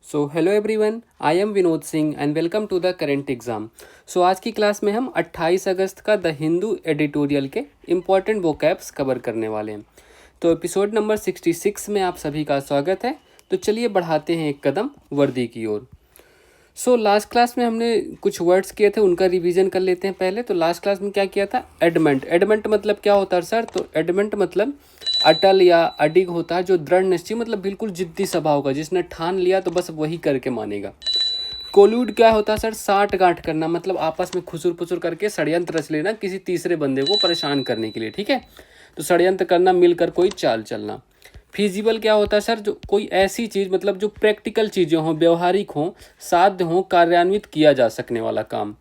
So hello everyone, I am Vinod Singh and welcome to the current exam. So आज की class में हम 28 अगस्त का द हिंदू एडिटोरियल के इम्पॉर्टेंट वोकैब्स कवर करने वाले हैं। तो एपिसोड नंबर 66 में आप सभी का स्वागत है। तो चलिए बढ़ाते हैं एक कदम वर्दी की ओर। सो लास्ट क्लास में हमने कुछ वर्ड्स किए थे, उनका रिवीजन कर लेते हैं पहले। तो लास्ट क्लास में क्या किया था? एडमेंट। एडमेंट मतलब क्या होता है सर? तो एडमेंट मतलब अटल या अडिग होता है, जो दृढ़ निश्चय मतलब बिल्कुल जिद्दी स्वभाव का, जिसने ठान लिया तो बस वही करके मानेगा। कोल्यूड क्या होता है सर? साठ गांठ करना, मतलब आपस में खुसुर पुसुर करके षड्यंत्र रच लेना किसी तीसरे बंदे को परेशान करने के लिए, ठीक है। तो षड्यंत्र करना, मिलकर कोई चाल चलना। फिजिबल क्या होता है सर? जो कोई ऐसी चीज़, मतलब जो प्रैक्टिकल चीज़ें हों, व्यवहारिक हों, साध्य हों, कार्यान्वित किया जा सकने वाला काम।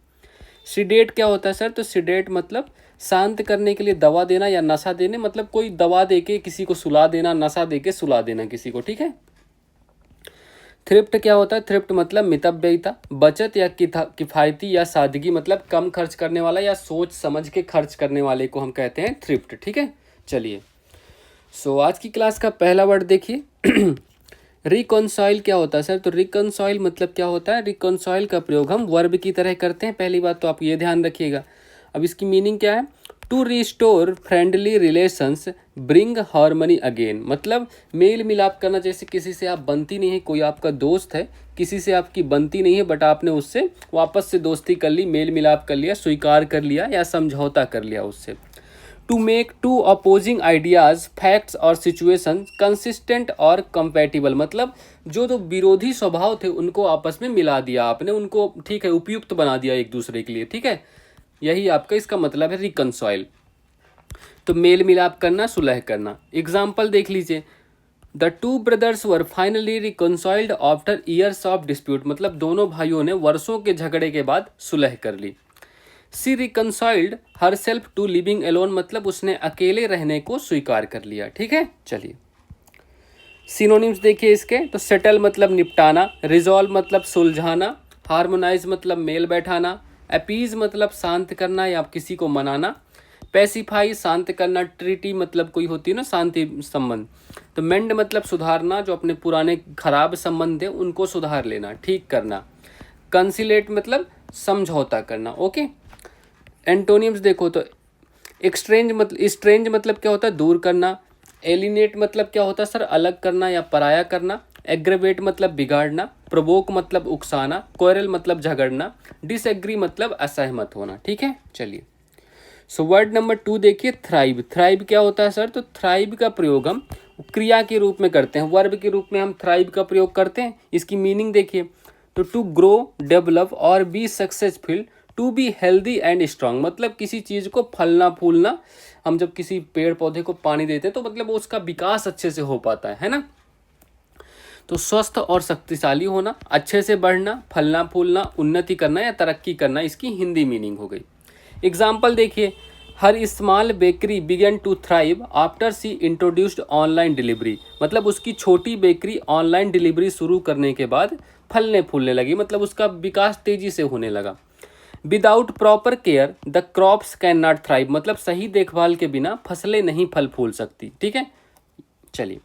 सिडेट क्या होता है सर? तो सिडेट मतलब शांत करने के लिए दवा देना या नशा देने, मतलब कोई दवा दे के किसी को सुला देना, नशा दे के सुला देना किसी को, ठीक है। थ्रिफ्ट क्या होता है? थ्रिफ्ट मतलब मितव्ययिता, बचत या किफ़ायती या सादगी, मतलब कम खर्च करने वाला या सोच समझ के खर्च करने वाले को हम कहते हैं थ्रिफ्ट, ठीक है। चलिए, आज की क्लास का पहला वर्ड देखिए। रिकॉन्साइल क्या होता है सर? तो रिकॉन्साइल मतलब क्या होता है? रिकॉन्साइल का प्रयोग हम वर्ब की तरह करते हैं। पहली बात तो आप ये ध्यान रखिएगा। अब इसकी मीनिंग क्या है? To restore friendly relations, bring harmony again, मतलब मेल मिलाप करना। जैसे किसी से आप बनती नहीं है, कोई आपका दोस्त है, किसी से आपकी बनती नहीं है, बट आपने उससे वापस से दोस्ती कर ली, मेल मिलाप कर लिया, स्वीकार कर लिया या समझौता कर लिया उससे। To make two opposing ideas, facts और सिचुएशन कंसिस्टेंट और कंपैटिबल, मतलब जो दो विरोधी स्वभाव थे उनको आपस में मिला दिया आपने, उनको ठीक है उपयुक्त बना दिया एक दूसरे के लिए, ठीक है। यही आपका इसका मतलब है रिकंसाइल। तो मेल मिलाप करना, सुलह करना। एग्जाम्पल देख लीजिए। The two brothers were finally reconciled after years of dispute, मतलब दोनों भाइयों ने वर्षों के झगड़े के बाद सुलह कर ली। She reconciled herself to living alone, मतलब उसने अकेले रहने को स्वीकार कर लिया, ठीक है। चलिए, सिनोनिम्स देखिए इसके। तो सेटल मतलब निपटाना, रिजॉल्व मतलब सुलझाना, हार्मोनाइज मतलब मेल बैठाना, अपीज मतलब शांत करना या किसी को मनाना, पैसिफाई शांत करना, ट्रीटी मतलब कोई होती है ना शांति संबंध, तो मेंड मतलब सुधारना, जो अपने पुराने खराब संबंध है उनको सुधार लेना, ठीक करना, कंसिलेट मतलब समझौता करना, ओके। एंटोनियम्स देखो तो स्ट्रेंज मतलब क्या होता है? दूर करना। एलिनेट मतलब क्या होता है सर? अलग करना या पराया करना। एग्रेवेट मतलब बिगाड़ना। प्रोवोक मतलब उकसाना। क्वेरल मतलब झगड़ना। डिसएग्री मतलब असहमत होना, ठीक है। चलिए, वर्ड नंबर 2 देखिए, थ्राइव। थ्राइव क्या होता है सर? तो थ्राइव का प्रयोग हम क्रिया के रूप में करते हैं, वर्ब के रूप में हम थ्राइव का प्रयोग करते हैं। इसकी मीनिंग देखिए। तो टू ग्रो, डेवलप और be successful, to be healthy and strong, मतलब किसी चीज़ को फलना फूलना। हम जब किसी पेड़ पौधे को पानी देते हैं तो मतलब उसका विकास अच्छे से हो पाता है ना। तो स्वस्थ और शक्तिशाली होना, अच्छे से बढ़ना, फलना फूलना, उन्नति करना या तरक्की करना, इसकी हिंदी मीनिंग हो गई। एग्जाम्पल देखिए। Her small bakery began to thrive after she introduced online delivery, मतलब उसकी छोटी बेकरी ऑनलाइन डिलीवरी शुरू करने के बाद फलने फूलने लगी, मतलब उसका विकास तेजी से होने लगा। Without proper care the crops can not thrive, मतलब सही देखभाल के बिना फसलें नहीं फल फूल सकती, ठीक है। चलिए,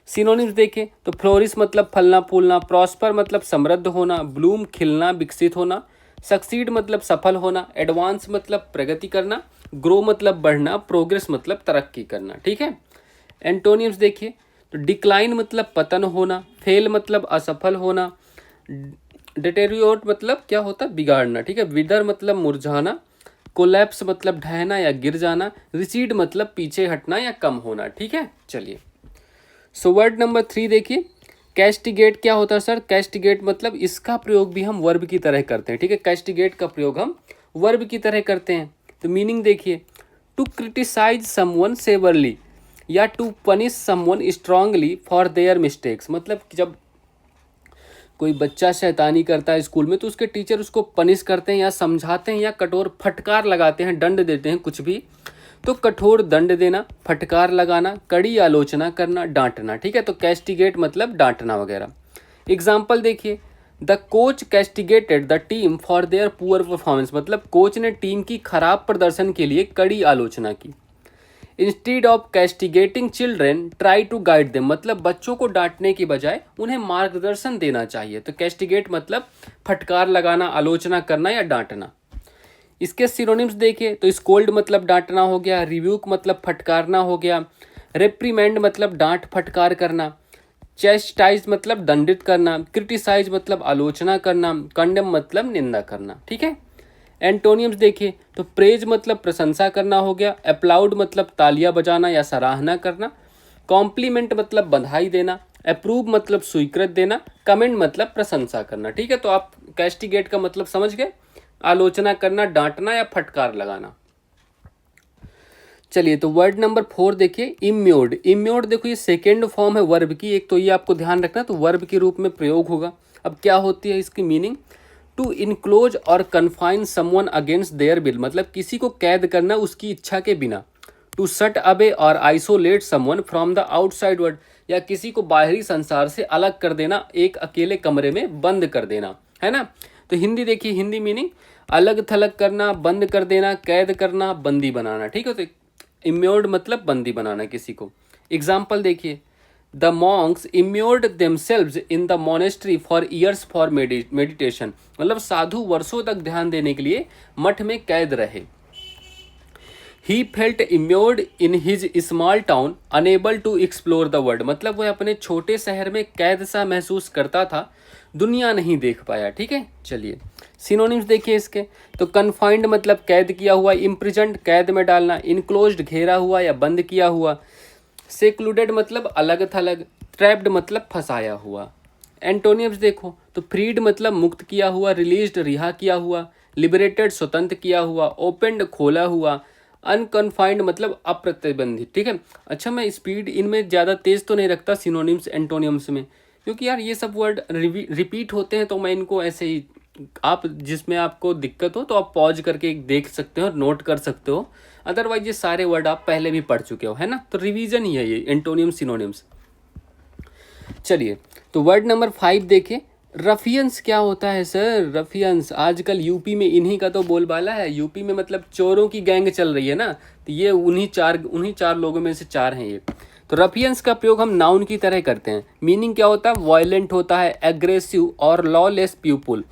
सिनोनिम्स देखें। तो फ्लोरिश मतलब फलना फूलना, प्रॉस्पर मतलब समृद्ध होना, ब्लूम खिलना विकसित होना, सक्सीड मतलब सफल होना, एडवांस मतलब प्रगति करना, ग्रो मतलब बढ़ना, प्रोग्रेस मतलब तरक्की करना, ठीक है। एंटोनियम्स देखिए। तो डिक्लाइन मतलब पतन होना, फेल मतलब असफल होना, डिटेरियोरेट मतलब क्या होता है? बिगाड़ना, ठीक है। विदर मतलब मुरझाना, कोलैप्स मतलब ढहना या गिर जाना, रिसीड मतलब पीछे हटना या कम होना, ठीक है। चलिए, वर्ड नंबर 3 देखिए। कैस्टिगेट क्या होता है सर? कैस्टिगेट मतलब इसका प्रयोग भी हम वर्ब की तरह करते हैं, ठीक है। कैस्टिगेट का प्रयोग हम वर्ब की तरह करते हैं। तो मीनिंग देखिए। टू क्रिटिसाइज समवन सेवरली या to punish someone strongly for their mistakes, मतलब जब कोई बच्चा शैतानी करता है स्कूल में तो उसके टीचर उसको पनिश करते हैं या समझाते हैं या कठोर फटकार लगाते हैं, दंड देते हैं कुछ भी, तो कठोर दंड देना, फटकार लगाना, कड़ी आलोचना करना, डांटना, ठीक है। तो कैस्टिगेट मतलब डांटना वगैरह। एग्जाम्पल देखिए। The coach castigated the team for their poor performance, मतलब कोच ने टीम की खराब प्रदर्शन के लिए कड़ी आलोचना की। Instead of castigating children try to guide them, मतलब बच्चों को डांटने की बजाय उन्हें मार्गदर्शन देना चाहिए। तो कैस्टिगेट मतलब फटकार लगाना, आलोचना करना या डांटना। इसके सिनोनिम्स देखिए तो स्कोल्ड मतलब डांटना हो गया, रिव्यूक मतलब फटकारना हो गया, रेप्रीमेंड मतलब डांट फटकार करना, चेस्टाइज मतलब दंडित करना, क्रिटिसाइज मतलब आलोचना करना, कंडेम मतलब निंदा करना। ठीक है। एंटोनियम्स देखिए तो प्रेज मतलब प्रशंसा करना हो गया, अप्लाउड मतलब तालियां बजाना या सराहना करना, कॉम्प्लीमेंट मतलब बधाई देना, अप्रूव मतलब स्वीकृत देना, कमेंट मतलब प्रशंसा करना। ठीक है। तो आप कैस्टिगेट का मतलब समझ गए, आलोचना करना, डांटना या फटकार लगाना। चलिए तो वर्ड नंबर 4 देखिए, इम्योर्ड। इम्योर्ड देखो ये सेकेंड फॉर्म है वर्ब की, एक तो ये आपको ध्यान रखना, तो वर्ब के रूप में प्रयोग होगा। अब क्या होती है इसकी मीनिंग, टू इनक्लोज और confine someone against their will, मतलब किसी को कैद करना उसकी इच्छा के बिना। टू शट अवे और isolate someone from the outside world, या किसी को बाहरी संसार से अलग कर देना, एक अकेले कमरे में बंद कर देना, है ना। तो हिंदी देखिए, हिंदी मीनिंग अलग थलग करना, बंद कर देना, कैद करना, बंदी बनाना। ठीक है। तो इम्योर्ड मतलब बंदी बनाना किसी को। एग्जाम्पल देखिए, the monks immured themselves in the monastery for years for meditation, मतलब साधु वर्षों तक ध्यान देने के लिए मठ में कैद रहे। He felt immured in his small town unable to explore the world, मतलब वह अपने छोटे शहर में कैद सा महसूस करता था, दुनिया नहीं देख पाया। ठीक है। चलिए सिनोनिम्स देखिए इसके, तो कन्फाइंड मतलब कैद किया हुआ, इम्प्रिजन्ड कैद में डालना, इनक्लोज्ड घेरा हुआ या बंद किया हुआ, सेक्लूडेड मतलब अलग थलग, ट्रैप्ड मतलब फंसाया हुआ। एंटोनियम्स देखो तो फ्रीड मतलब मुक्त किया हुआ, रिलीज्ड रिहा किया हुआ, लिबरेटेड स्वतंत्र किया हुआ, ओपेंड खोला हुआ, अनकन्फाइंड मतलब अप्रतिबंधित। ठीक है। अच्छा मैं स्पीड इनमें ज़्यादा तेज तो नहीं रखता सिनोनिम्स एंटोनियम्स में, क्योंकि यार ये सब वर्ड रिपीट होते हैं, तो मैं इनको ऐसे ही, आप जिसमें आपको दिक्कत हो तो आप पॉज करके देख सकते हो, नोट कर सकते हो, अदरवाइज ये सारे वर्ड आप पहले भी पढ़ चुके हो, है ना। तो रिवीजन ही है ये एंटोनियम सिनोनिम्स। चलिए तो वर्ड नंबर 5 देखिए, रफियंस क्या होता है सर। रफियंस आजकल यूपी में इन्हीं का तो बोलबाला है, यूपी में मतलब चोरों की गैंग चल रही है ना, तो ये उन्हीं चार लोगों में से 4 हैं ये। तो रफियंस का प्रयोग हम नाउन की तरह करते हैं। मीनिंग क्या होता है, वायलेंट होता है, एग्रेसिव और लॉलेस पीपुल।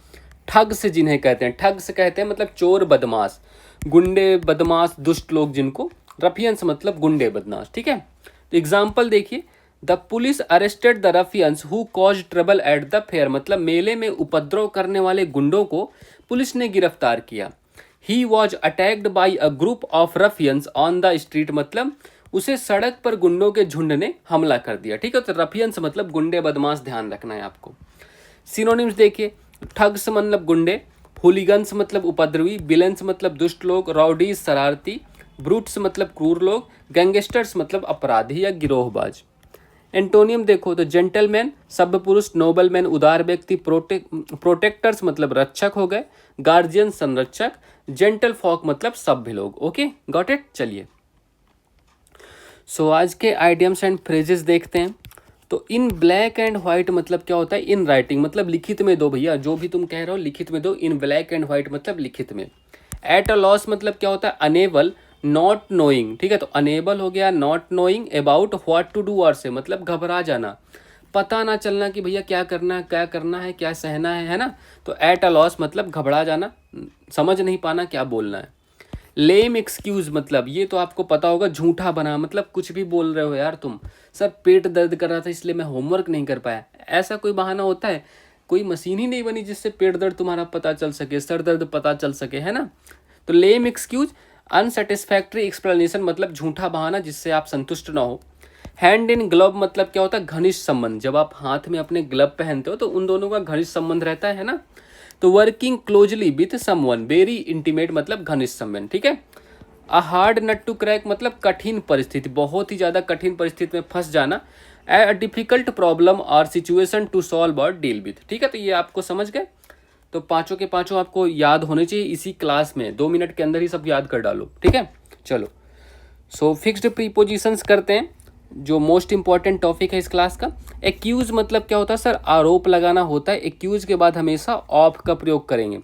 ठग्स जिन्हें कहते हैं, ठग्स कहते हैं मतलब चोर बदमाश, गुंडे बदमाश दुष्ट लोग जिनको, रफियंस मतलब गुंडे बदमाश। ठीक है। तो एग्जाम्पल देखिए, the police arrested the ruffians who cause trouble at the fair, मतलब मेले में उपद्रव करने वाले गुंडों को पुलिस ने गिरफ्तार किया। He was attacked by a group of ruffians on the street, मतलब उसे सड़क पर गुंडों के झुंड ने हमला कर दिया। ठीक है। तो रफियंस मतलब गुंडे बदमाश, ध्यान रखना है आपको। सिनोनिम्स देखिए, ठग्स मतलब गुंडे, हुलिगन्स मतलब उपद्रवी, विलेंस मतलब दुष्ट लोग, राउडीज शरारती, ब्रूट्स मतलब क्रूर लोग, गैंगस्टर्स मतलब अपराधी या गिरोहबाज। एंटोनियम देखो तो जेंटलमैन सभ्य पुरुष, नोबलमैन उदार व्यक्ति, प्रोटेक्टर्स मतलब रक्षक हो गए, गार्जियन संरक्षक, जेंटल फॉक मतलब सभ्य लोग। Okay got it. चलिए सो आज के आइडियम्स एंड फ्रेजेस देखते हैं। तो इन ब्लैक एंड व्हाइट मतलब क्या होता है, इन राइटिंग मतलब लिखित में दो भैया, जो भी तुम कह रहे हो लिखित में दो। इन ब्लैक एंड व्हाइट मतलब लिखित में। एट अ लॉस मतलब क्या होता है, अनेबल, नॉट नोइंग। ठीक है। तो अनेबल हो गया, not knowing about what to do और से मतलब घबरा जाना, पता ना चलना कि भैया क्या करना है, क्या करना है, क्या सहना है ना। तो एट अ लॉस मतलब घबरा जाना, समझ नहीं पाना क्या बोलना है। लेम एक्सक्यूज मतलब ये तो आपको पता होगा, झूठा बना, मतलब कुछ भी बोल रहे हो यार तुम, सर पेट दर्द कर रहा था इसलिए मैं होमवर्क नहीं कर पाया, ऐसा कोई बहाना होता है। कोई मशीन ही नहीं बनी जिससे पेट दर्द तुम्हारा पता चल सके, सर दर्द पता चल सके, है ना। तो लेम एक्सक्यूज, अनसेटिस्फैक्ट्री एक्सप्लेनेशन मतलब झूठा बहाना जिससे आप संतुष्ट ना हो। हैंड इन ग्लव मतलब क्या होता है, घनिष्ठ संबंध, जब आप हाथ में अपने ग्लव पहनते हो तो उन दोनों का घनिष्ठ संबंध रहता है ना। तो working closely with someone, very intimate मतलब घनिष्ठ संबंध। ठीक है। A hard nut to crack मतलब कठिन परिस्थिति, बहुत ही ज़्यादा कठिन परिस्थिति में फंस जाना। अ डिफिकल्ट प्रॉब्लम और सिचुएशन टू सॉल्व और डील विथ। ठीक है। तो ये आपको समझ गए, तो पांचों के पांचों आपको याद होने चाहिए इसी क्लास में, 2 मिनट के अंदर ही सब याद कर डालो। ठीक है। चलो सो फिक्स्ड प्रीपोजिशंस करते हैं, जो मोस्ट इंपॉर्टेंट टॉपिक है इस क्लास का। एक्यूज मतलब क्या होता है सर, आरोप लगाना होता है। एक्यूज के बाद हमेशा ऑफ का प्रयोग करेंगे।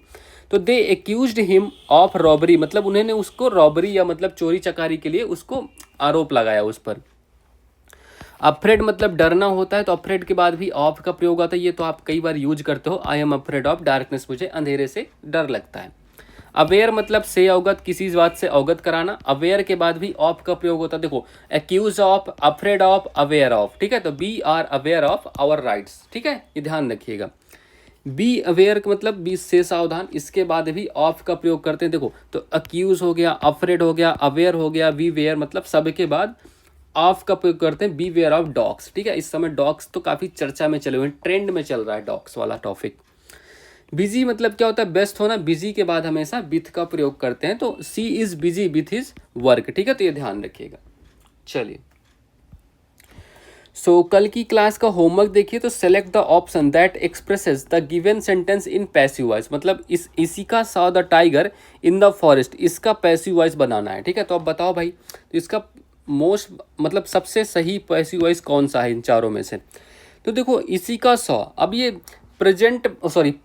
तो दे एक्यूज्ड हिम ऑफ रॉबरी, मतलब उन्होंने उसको रॉबरी या मतलब चोरी चकारी के लिए उसको आरोप लगाया उस पर। अफ्रेड मतलब डरना होता है, तो अफ्रेड के बाद भी ऑफ का प्रयोग आता है, ये तो आप कई बार यूज करते हो, I am afraid of darkness, मुझे अंधेरे से डर लगता है। अवेयर मतलब से अवगत, किसी बात से अवगत कराना, अवेयर के बाद भी ऑफ का प्रयोग होता है। देखो accuse of, afraid of, aware of, ठीक है, तो be are aware of our rights, ठीक है, ये ध्यान रखिएगा। बी अवेयर का मतलब बी से सावधान, इसके बाद भी ऑफ का प्रयोग करते हैं। देखो तो अक्यूज हो गया, अफ्रेड हो गया, अवेयर हो गया, बी वेयर मतलब सब के बाद ऑफ का प्रयोग करते हैं। बी वेयर ऑफ डॉग्स, ठीक है, इस समय डॉग्स तो काफ़ी चर्चा में चले हुए हैं, ट्रेंड में चल रहा है डॉग्स वाला टॉपिक। बिजी मतलब क्या होता है, व्यस्त होना, बिजी के बाद हमेशा विथ का प्रयोग करते हैं, तो she is busy with his work, ठीक है, तो ये ध्यान रखिएगा। चलिए कल की क्लास का होमवर्क देखिए, तो select the option that expresses the given sentence in passive voice, मतलब इसी का saw the tiger in the forest, इसका पैसिव वॉइस बनाना है, ठीक है, तो अब बताओ भाई, तो इसका मोस्ट मतलब सबसे सही पैसिव वॉइस कौन सा है इन चारों में से। तो देखो इसी का सॉ, अब ये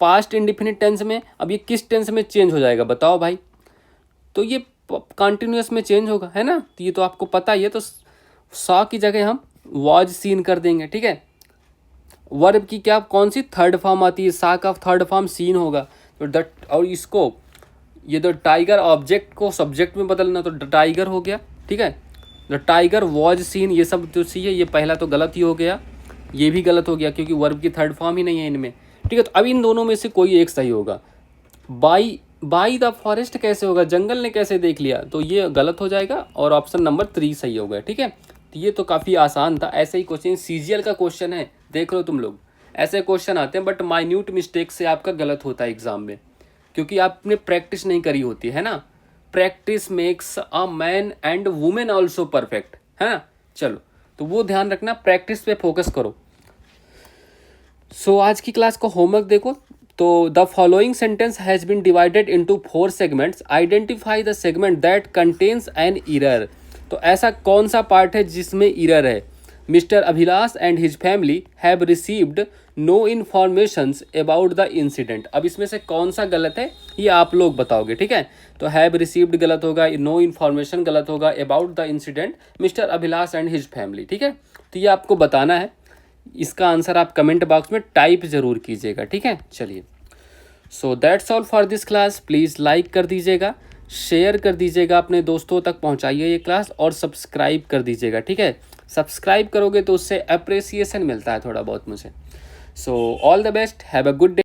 पास्ट इंडिफिनिट टेंस में, अब ये किस टेंस में चेंज हो जाएगा बताओ भाई, तो ये कंटिन्यूअस में चेंज होगा, है ना, तो ये तो आपको पता ही है, तो सॉ की जगह हम वॉज सीन कर देंगे, ठीक है। वर्ब की क्या कौन सी थर्ड फॉर्म आती है, सा का थर्ड फॉर्म सीन होगा, तो डट, और इसको ये तो टाइगर ऑब्जेक्ट को सब्जेक्ट में बदलना, तो टाइगर हो गया, ठीक है, द टाइगर वॉज सीन, ये सब जो सी है ये पहला तो गलत ही हो गया, ये भी गलत हो गया क्योंकि वर्ब की थर्ड फॉर्म ही नहीं है इनमें, ठीक है, तो अब इन दोनों में से कोई एक सही होगा। बाई द फॉरेस्ट कैसे होगा, जंगल ने कैसे देख लिया, तो ये गलत हो जाएगा और ऑप्शन नंबर 3 सही होगा, ठीक है। तो ये तो काफ़ी आसान था, ऐसे ही क्वेश्चन सीजीएल का क्वेश्चन है, देख लो तुम लोग, ऐसे क्वेश्चन आते हैं, बट माइन्यूट मिस्टेक से आपका गलत होता है एग्जाम में, क्योंकि आपने प्रैक्टिस नहीं करी होती है ना। Practice makes a man and women also perfect, है ना। चलो तो वो ध्यान रखना, प्रैक्टिस पे फोकस करो। आज की क्लास का होमवर्क देखो, तो the following sentence has been divided into 4 segments, identify the segment that contains an error, तो ऐसा कौन सा पार्ट है जिसमें इरर है। Mister Abhilash and his family have received no informations about the incident, अब इसमें से कौन सा गलत है ये आप लोग बताओगे, ठीक है, तो हैव रिसीव्ड गलत होगा, नो इन्फॉर्मेशन गलत होगा, about the incident mister Abhilash and his family, ठीक है, तो ये आपको बताना है, इसका आंसर आप कमेंट बॉक्स में टाइप जरूर कीजिएगा, ठीक है। चलिए that's all for this class, please like कर दीजिएगा, शेयर कर दीजिएगा, अपने दोस्तों तक पहुंचाइए ये क्लास, और सब्सक्राइब कर दीजिएगा, ठीक है, सब्सक्राइब करोगे तो उससे अप्रिसिएशन मिलता है थोड़ा बहुत मुझे। All the best, have a good day.